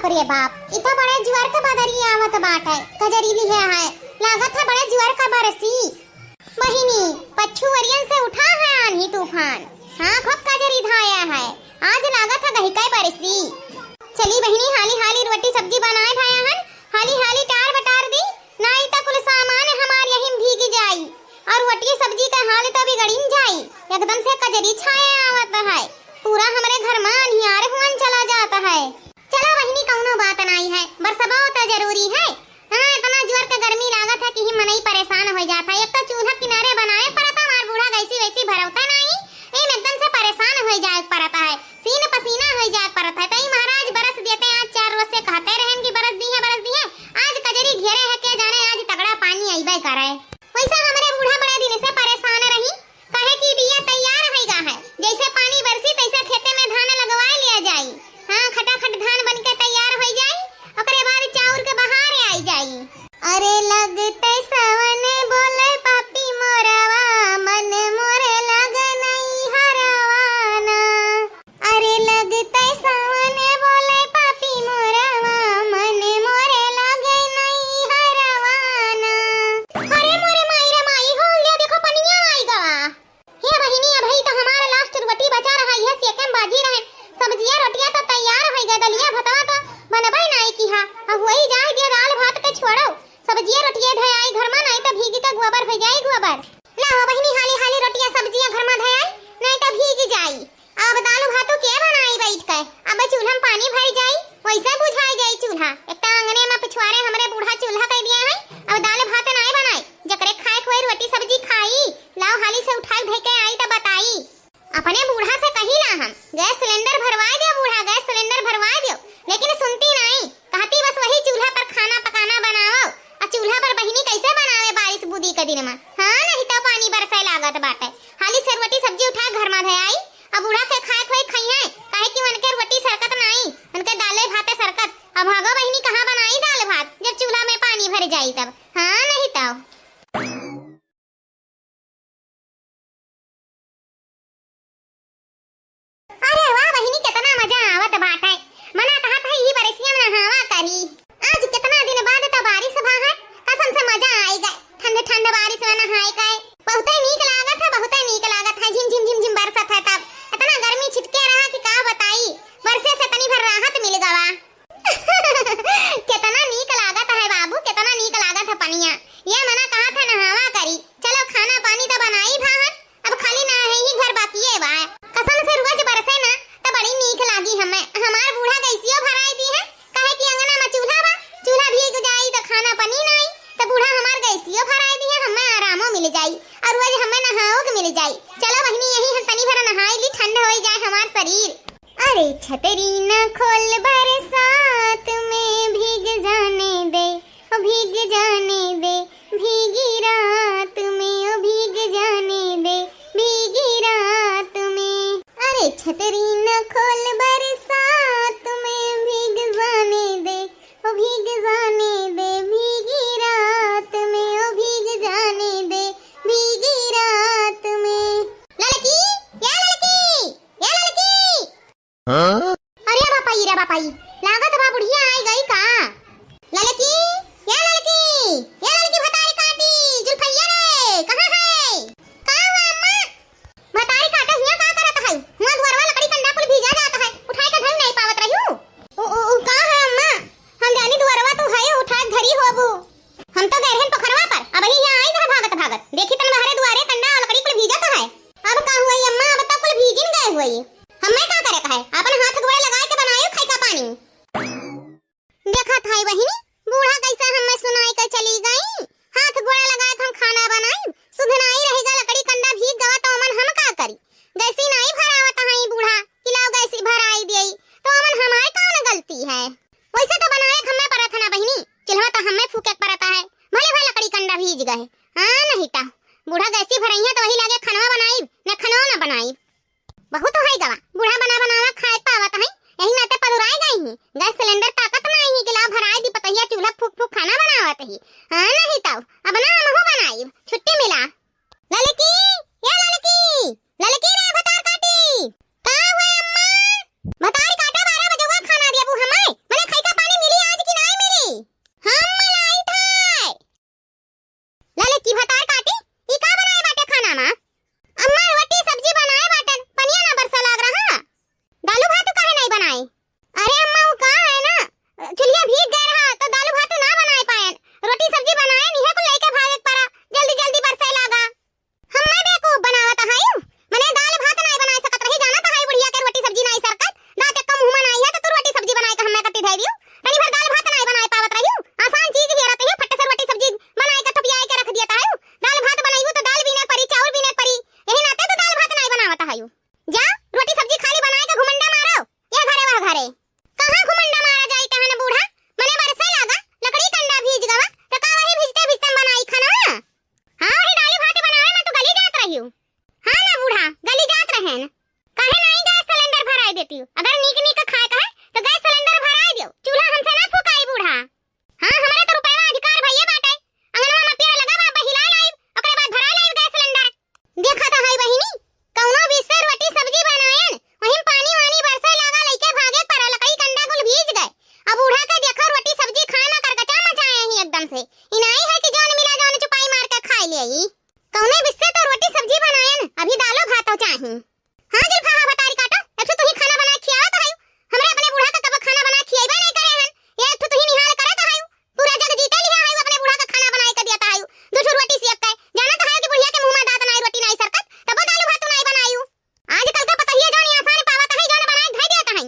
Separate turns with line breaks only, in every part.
रे बाप, इतना बड़ा ज्वार का बादरी आवत बाटे, कजरीली है लागत है बड़ा ज्वार का बरसी। बहिनी पछुअरियन से उठा है आंधी तूफान, हाँ खूब कजरी धाया है, आज लागत है गही काय बरसी। चली बहिनी हाली हाली रोटी सब्जी बनाए भाया हन, हाली हाली टार बटार दी, नहीं तो कुल सामान हमार यहीं भीग जाई और रोटी सब्जी का हाल तो बिगड़ीन जाई। एकदम से कजरी छाया आवत है, पूरा हमारे घर में अंधियार हुन चला जाता है। चलो बहिनी कौनो बात नहीं है, बरसबा तो जरूरी है। हाँ इतना जोर के गर्मी लागत है कि ही मनई परेशान हो जाता है। एक तो चूल्हा किनारे बनाए पड़ता, मार बूढ़ा गैसी वैसी भरौता नहीं, इन एकदम से परेशान हो जाए पड़ता है, सीन पसीना हो जाए पड़ता है। तई महाराज बरस देते आज 4 रोज से कहते रहें कि बरस दी है, आज कजरी घेरे है के जाने आज तगड़ा पानी आईबे करे। वैसा हमारे बूढ़ा बड़े दिन से परेशान रही, कहे कि बिया तैयार होइगा है, जैसे पानी बरसी तैसे खेते में धान लगवा लिया जाई। हाँ खटाखट धान बन के तैयार हो जाई, ओकरे बाद चाउर के बहार आई जाई। अरे लगते सावन बोले पापी मोरवा, मन मोरे लग नहीं हरवाना। अरे लगते सावन बोले पापी मोरवा, मन मोरे लग नहीं हरवाना। अरे मोरे माई रे माई हो ले देखो पनिया आई गवा। हे बहिनी अभी तो हमारा लास्ट रोटी बचा रहा है, सेकंड बाजी रहे, सब्जियां रोटियां तो तैयार हो गई, दलिया भतवा तो बनबे नहीं की हा, अब वही जाए दिया दाल भात के छोड़ो, सब्जियां रोटियां धयाई घर में नहीं तो भीगी तो गोबर हो जाए गोबर। ला बहिनी हाली हाली रोटियां सब्जियां घर में धयाई नहीं तो भीग जाई। अब दाल भात के बनाई बैठ के, अब चूल्हा में पानी भर जाई, वैसे बुझाई जाई चूल्हा। एक तो आंगने में पिछवाड़े हमरे बूढ़ा चूल्हा कह दिया है, अब दाल भात नहीं बनाई, जकरे खाए कोई रोटी सब्जी खाई, लाओ हाली से उठा धइ के आई तो बताई। अपने बूढ़ा से कही ना हम गैस सिलेंडर भरवा दियो, बूढ़ा गैस सिलेंडर भरवा दियो, लेकिन सुनती नहीं, कहती बस वही चूल्हा पर खाना पकाना बनाओ। और चूल्हा पर बहिनी कैसे बनावे बारिश बूदी के दिन में, हाँ नहीं तो पानी बरसे लागत बाटे। हाली से रोटी सब्जी उठा घर में धयाई, अब बूढ़ा के खाए खोई खाई है, काहे कि उनके रोटी सरकत नहीं, उनके दाले भाते सरकत। अब भागो बहिनी कहाँ बनाई दाल भात जब चूल्हा में पानी भर जाई तब, हाँ नहीं तो। अरे वाह बहिनी कितना मजा आवत बाटे, मना कहत है ई बरसिया में नहावा करी, आज कितना दिन बाद तो बारिश भा है, कसम से मजा आई गए, ठंड ठंड बारिश में नहाए गए, बहुत नीक लागत है, बहुत नीक लागत है। झिम झिम झिम झिम बरसत है, तब इतना गर्मी छिटके रहा कि का बताई, बरसे से तनी भर राहत मिल गवा। कितना नीक लागत है बाबू, कितना नीक लागत है पनिया, ये मना कहत है नहावा करी। चलो खाना पानी तो बनाई भाहन, अब खाली ना है ही घर बाकी है बा, कसम से रोज बरसे ना तो बड़ी नीक लागी हमें। हमार बूढ़ा गैसियो भराई दी है, कहे कि अंगना में चूल्हा बा, चूल्हा भीग जाई तो खाना बनी नहीं, तो बूढ़ा हमार गैसियो भराई दी है, हमें आरामो मिल जाई और रोज हमें नहाओ के मिल जाई। चलो बहिनी यही हम तनी भर नहाई ली, ठंड हो जाए हमार शरीर। अरे छतरी न खोल बरसात में भीग जाने दे, ओ भीग जाने दे, भीगी रात में, ओ भीग जाने दे, भीगी रात में। अरे छतरी न खोल बरसात में भीग जाने दे, ओ भीग जाने दे, भीगी रात में, ओ भीग जाने दे, भीगी रात में। लड़की या लड़की या लड़की, हाँ? अरे बापाई लागत बा बुढ़िया आई गई का। लड़की या लड़की भतारी काटी जुल्फैया रे कहां है, का हुआ अम्मा? भतारी काटा हिया का करत है, हुआ धुरवा लकड़ी कंडा कुल भीजा जाता है, उठाए के धर नहीं पावत रही हूं। ओ का है अम्मा? हम जानी धुरवा तो है, उठा धरी होबू, हम तो गए हैं पोखरवा पर, अब ही यहां आई था भागत भागत, देखी तन बाहरे दुआरे कंडा लकड़ी कुल भीजा तो है। अब का हुआ अम्मा? अब तो कुल भीजिन गए हुई, हमें का करे का है, अपन हाथ गोड़े लगाए के बनायो खाई का पानी। देखा था बहिनी बूढ़ा कैसा हमें सुनाई के चली गई, हाथ गोड़े लगाए हम खाना बनाई, सुध नहीं रहेगा, लकड़ी कंडा भीग गवा तो अमन हम का करी, गैसी नहीं भरावत है बूढ़ा, किलाओ गैसी भराई देई तो अमन हमारे कौन गलती है। वैसे तो बनाए हमें परत है ना बहिनी, चलवा तो हमें फूके परता है, भले भले लकड़ी कंडा भीज गए, हाँ नहीं ता बूढ़ा गैसी भराई है तो वही लागे खनवा बनाई न खनवा न बनाई, बहुत है गवा बूढ़ा बना बनावा खाए पावत है, यही नाते पदुराई गई ही, गैस सिलेंडर ताकत नहीं ही कि ला भराई दी पतैया चूल्हा फूक फूक खाना बनावत ही, हाँ नहीं तो अब ना हमहु बनाई, छुट्टी मिला। लड़की या लड़की रे भतार काटी, का हुआ अम्मा? भतार काटा 12 बजे हुआ खाना दिया बू हमें, मने खाई का चुलिया भीग गए रहा तो दाल भात ना बनाए पायन, रोटी सब्जी बनाए नहीं है को लेके भागे पड़ा, जल्दी जल्दी बरसे लगा। हम मैं बेवकूफ बनावत हयूं, मने दाल भात नहीं बनाए सकत रही, जाना त है बुढ़िया के रोटी सब्जी नहीं सरकत, दांत कम मुंह में नहीं है तो तू रोटी सब्जी बनाए के हमें कति धै दियो, तनी भर दाल भात नहीं बनाए पावत रही, आसान चीज ही रहत है, फट से रोटी सब्जी बनाए के थपियाए के रख दिया हयूं, दाल भात बनाईहू तो दाल बीने परी, चावल बीने परी, यही नाते तो दाल भात नहीं बनावत हयूं। जा रोटी सब्जी खाली बनाए के घुमंडा मारो, ये घरे वह घरे कहां घुमंडा मारा जाई तहन बूढ़ा, मने बरसे लगा लकड़ी कंडा भीज गवा तो का वही भीजते भीजते बनाई खाना। हां ही दाल भात बनावे में तो गली जात रही हूं। हां ना बूढ़ा गली जात रहेन, काहे नहीं गैस सिलेंडर भराई देती हूं, अगर नीक नीक खाए का है तो गैस सिलेंडर भराई दियो, चूल्हा हमसे ना फुकाई बूढ़ा। हां हमरे तो रुपया अधिकार भइए बाटे, अंगनवा में पेड़ लगा बा बहिला लाइब ओकरे बाद भरा लाइब गैस सिलेंडर। देखा था है बहिनी कौनो बिस्तर रोटी सब्जी बनाएन वहीं पानी वानी बरसे लगा लइके भागे पर लकड़ी कंडा कुल भीज गए, अब बूढ़ा के देखो रोटी सब्जी खाए में करकचा मचाए ही एकदम से, इनाई है कि जौन मिला जौन चुपाई मार के खाई लेई, कौने बिस्तर तो रोटी सब्जी बनाएन अभी दालो भातो चाही। हां जुल्फा हा बतारी काटो, एक तो तू ही खाना बना खियावत है, हमरे अपने बूढ़ा का कब खाना बना खियाइबे नहीं करे हन, एक तो तू ही निहाल करत है, पूरा जग जीते लिया है अपने बूढ़ा का खाना बनाए के देता है, दो रोटी सेक के जाना तो है कि बुढ़िया के मुंह में दांत नहीं रोटी नहीं सरकत तब दाल भात नहीं बनायू। आजकल का पता ही जौन आसान पावत है जौन बनाए धै देता है,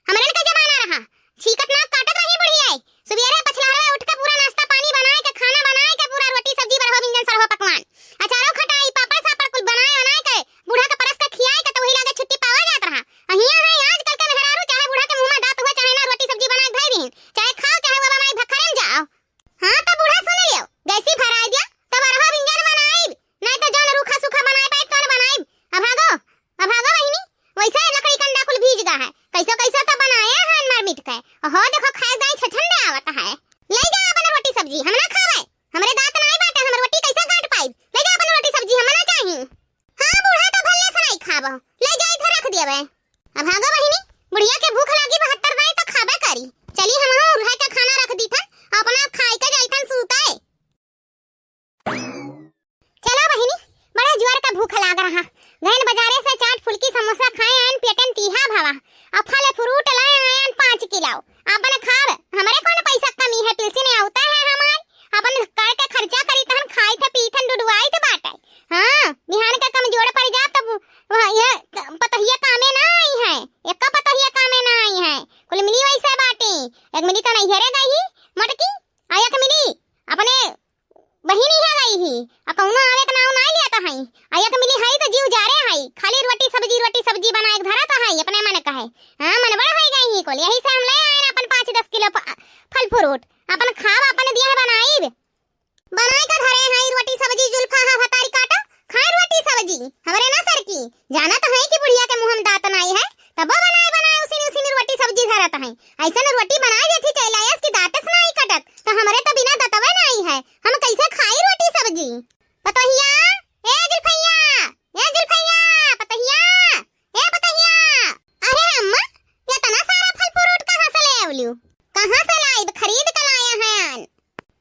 हमरे का जमाना रहा छीकत ना काटत रही बुढ़िया, सुबेरे पछलारे उठ के पूरा नाश्ता पानी बनाए के खाना बनाए के पूरा रोटी सब्जी बरहो व्यंजन सरहो पकवान, अचारो खटाई पापड़ सापड़ कुल बनाए बनाए के बूढ़ा के परस के खियाए के तो वही लागे छुट्टी पावा जात रहा। अहिया है आजकल के मेहरारू चाहे बूढ़ा के मुंह में दांत हुए चाहे ना रोटी सब्जी बनाए धै दीन, चाहे खाओ चाहे वो बनाई भखरन जाओ। हां तो बूढ़ा सुन लियो गैसी भराई दिया तब बरहो व्यंजन बनाई, नहीं तो जौन रूखा सूखा बनाए पाए तो बनाई। अब भागो बहिनी वैसे लकड़ी कंडा कुल भीज गा है, कैसो कैसो तो बनाया है मार मिट के, हो देखो खाए जाए छठंडे आवत है, ले जा अपन रोटी सब्जी हम ना खावे, हमरे दांत नहीं बाटे हम रोटी कैसे काट पाई, ले जा अपन रोटी सब्जी हम ना चाही। हां बूढ़ा तो भल्ले से नहीं खाबो, ले जा इधर रख दियबे। अब भागो बहिनी बुढ़िया के भूख लागी 72 दाई तो खाबे करी, चली हम उरहा के खाना रख दीथन अपना खाई के जाइथन सूताए। चलो बहिनी बड़ा जोर का भूख लाग रहा, गैन बाजारे से चाट फुल्की समोसा खाए आन पेटन तीहा भावा, अब फल फ्रूट लाए आन 5 किलो अपन खाव, हमरे कौन पैसा कमी है पिलसी नहीं आवता है हमार, अपन कर के खर्चा करी तहन खाई थे पीथन डुडवाई थे बाटे। हां बिहान का कम जोड़ पड़ जा तब ये पतहिया कामे ना आई है, एक का पतहिया कामे ना आई है, कुल मिली वैसे बाटे, एक मिली तो नहीं हेरे गई मटकी आया के मिली अपने बहिनी है गई ही कौनो आवे का नाम नहीं लिया है, आया के मिली है तो जीव जा रे है, खाली रोटी सब्जी बनाए धरा तो है अपने मन कहे। हां मन बड़ा है गई ही कोल, यही से हम ले आए अपन 5-10 किलो फल फ्रूट अपन खाव अपन दिया है बनाई बनाए का धरे है रोटी सब्जी जुल्फा हा भतारी काटो खाए रोटी सब्जी हमरे ना सर की, जाना तो है कि बुढ़िया के मुंह में दांत नहीं है तब बनाए उसी रोटी सब्जी धरत है, ऐसा रोटी बनाए देती चलायस की दांत से नहीं कटत तो हमरे तो बिना दतवे नहीं है, हम कैसे खाई रोटी सब्जी। पतहिया ए जुल्फैया पतहिया ए पतहिया, अरे अम्मा ये तना सारा फल फ्रूट कहां से ले आवलियो, कहां से लाइब खरीद के लाया है।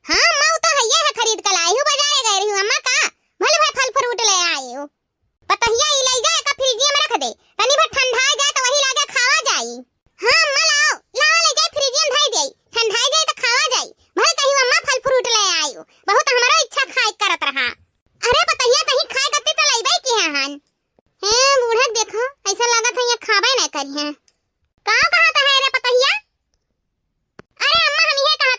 हां अम्मा वो तो है खरीद के लाई हूं, बाजार गई रही हूं अम्मा का भले भाई फल फ्रूट ले आई हूं, पतहिया ई ले जाए का फ्रिज में रख दे तनी भर ठंडा जाए तो वही लागे खावा जाई। हां अम्मा लाओ ले जाए फ्रिज में धर देई ठंडा जाए तो खावा जाई, भले कहियो अम्मा फल फ्रूट ले आई हूं, बहुत हमारा इच्छा खाए करत रहा। अरे पतहिया तही खाए कत्ते तो लइबे की हन, हे बूढ़ा देखो ऐसा लागत है ये खाबे ना करी है, कहां तो है रे पतहिया। अरे अम्मा हम ये कहा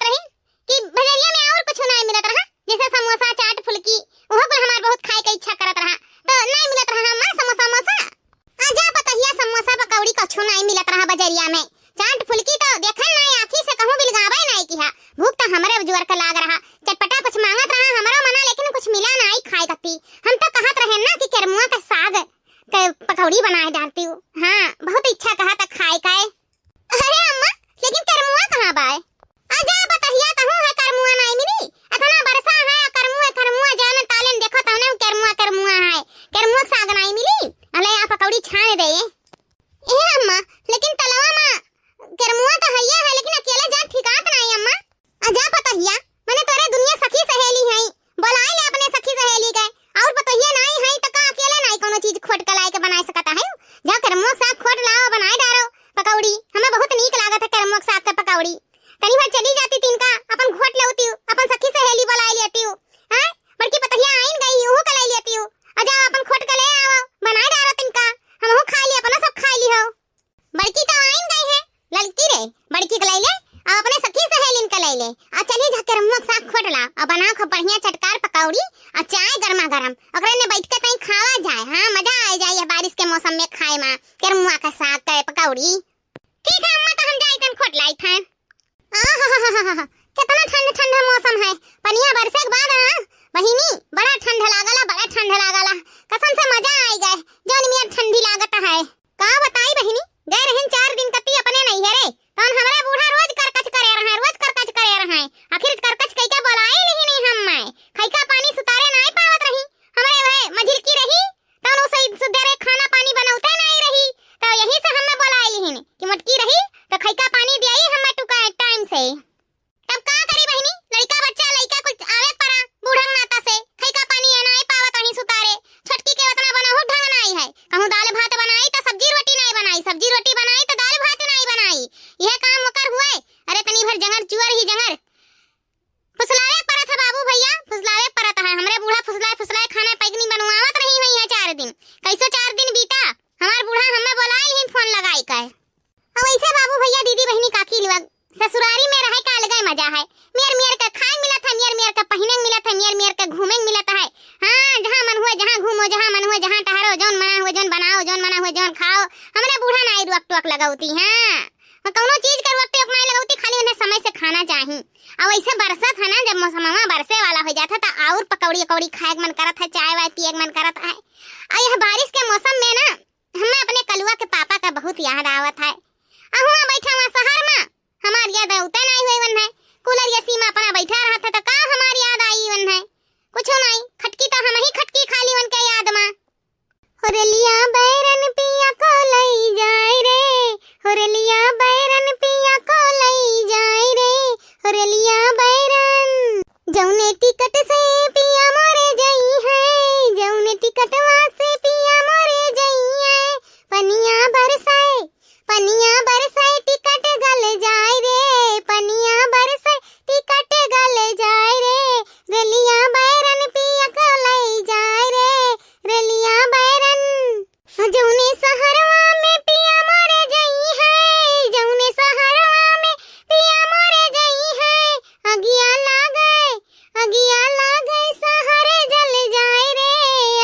बड़की के ले और अपने सखी सहेलिन के ले और चली जाके रमुआ के साग खोटला और बनाओ खूब बढ़िया चटकार पकौड़ी और चाय गरमा गरम ओकरे ने बैठ के कहीं खावा जाए। हां मजा आ जाए बारिश के मौसम में खाए में के रमुआ का साग के पकौड़ी। ठीक है अम्मा तो हम जाई तन खोटलाई था। कितना ठंडा ठंडा मौसम है पनिया बरसे के बाद हां बहिनी बड़ा ठंडा लागला कसम से मजा आ गए जौन में ठंडी लागत है। का बताई बहिनी गए रहन 4 दिन कती अपने नहीं है रे तन हमरा बूढ़ा रोज करकच करे रहा आखिर करकच कई के बोलाए नहीं हम मैं खैका पानी सुतारे नहीं पावत रही हमरे वह मझिल की रही तन उसे सुधरे खाना पानी बनाउते नहीं रही तो यही से हमें बोलाए लिहिन कि मटकी रही तो खैका पानी दियाई हम टुका टाइम से। तब का करी बहिनी लड़का बच्चा लड़का कुछ आवे परा बूढ़ा नाता से खैका पानी नहीं पावत रही सुतारे छटकी के उतना बनाहु ढंग नहीं है कहूं दाल भात बनाई तो सब्जी रोटी नहीं बनाई सब्जी रोटी बनाई तो दाल भात नहीं बनाई यह काम ओकर हुए। अरे तनी भर जंगर चुअर ही जंगर फुसलावे परत है बाबू भैया फुसलावे परत है हमरे बूढ़ा फुसलाए खाना पैगनी बनवावत रही हुई है 4 दिन कैसो 4 दिन बीता हमार बूढ़ा हमें बोलाए ही फोन लगाई के अब ऐसे बाबू भैया दीदी बहनी काकी लोग ससुरारी में रहे का अलग मजा है मेर का खाए मिलत है मेर का पहिने मिलत है मेर का घूमे मिलत है। हां जहां मन हुए जहां घूमो जहां मन हुए जहां टहरो जौन मना हुए जौन बनाओ जौन मना हुए जौन खाओ हमरे बूढ़ा नाई रुक टुक लगाउती। हां कौनो चीज कर वक्त अपना लगाउती खाली उन्हें समय से खाना चाहिए। अब ऐसे बरसात है ना जब मौसमवा बरसे वाला हो जाता था और पकौड़ी कौड़ी खाए के मन करत है चाय वाय पिए के मन करत है। आ यह बारिश के मौसम में ना हमें अपने कलुआ के पापा का बहुत याद आवत है। अहुआ बैठा हुआ शहर में हमार याद उते नहीं हुई वन है कूलर या सीमा अपना बैठा रहा था तो का हमार याद आई वन है कुछ नहीं खटकी तो हम ही खटकी खाली वन के याद में होरलिया बैरन पिया को लई जाए रे होरलिया बैरन पिया को लई जाए रे होरलिया बैरन जौने टिकट से पिया मोरे जई है जौने टिकटवा से पिया मोरे जई है पनिया बरसाए टिकट गल जाए रे पनिया बरसाए टिकट गल जाए रे रेलिया बैरन पिया को लई जाए रे रेलिया बैरन जौने सहरवा में पिया मोरे जई है जौने सहरवा में पिया मोरे जई है अगिया लागे सहरे जल जाए रे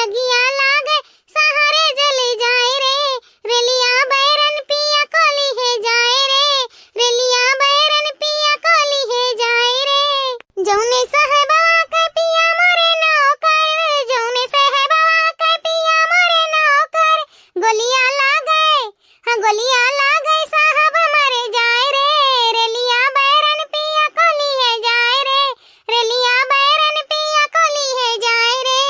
अगिया लागे सहरे जल जाए रे रेलिया बैरन पिया को लिहे जाए रे रेलिया बैरन पिया को लिहे जाए रे जौने साहबवा के पिया मोरे नौकर जौने साहबवा के पिया मोरे नौकर गोलियां लागे साहब मरे जाए रे रेलिया बैरन पिया को लिहे जाए रे रेलिया बैरन पिया को लिहे जाए रे।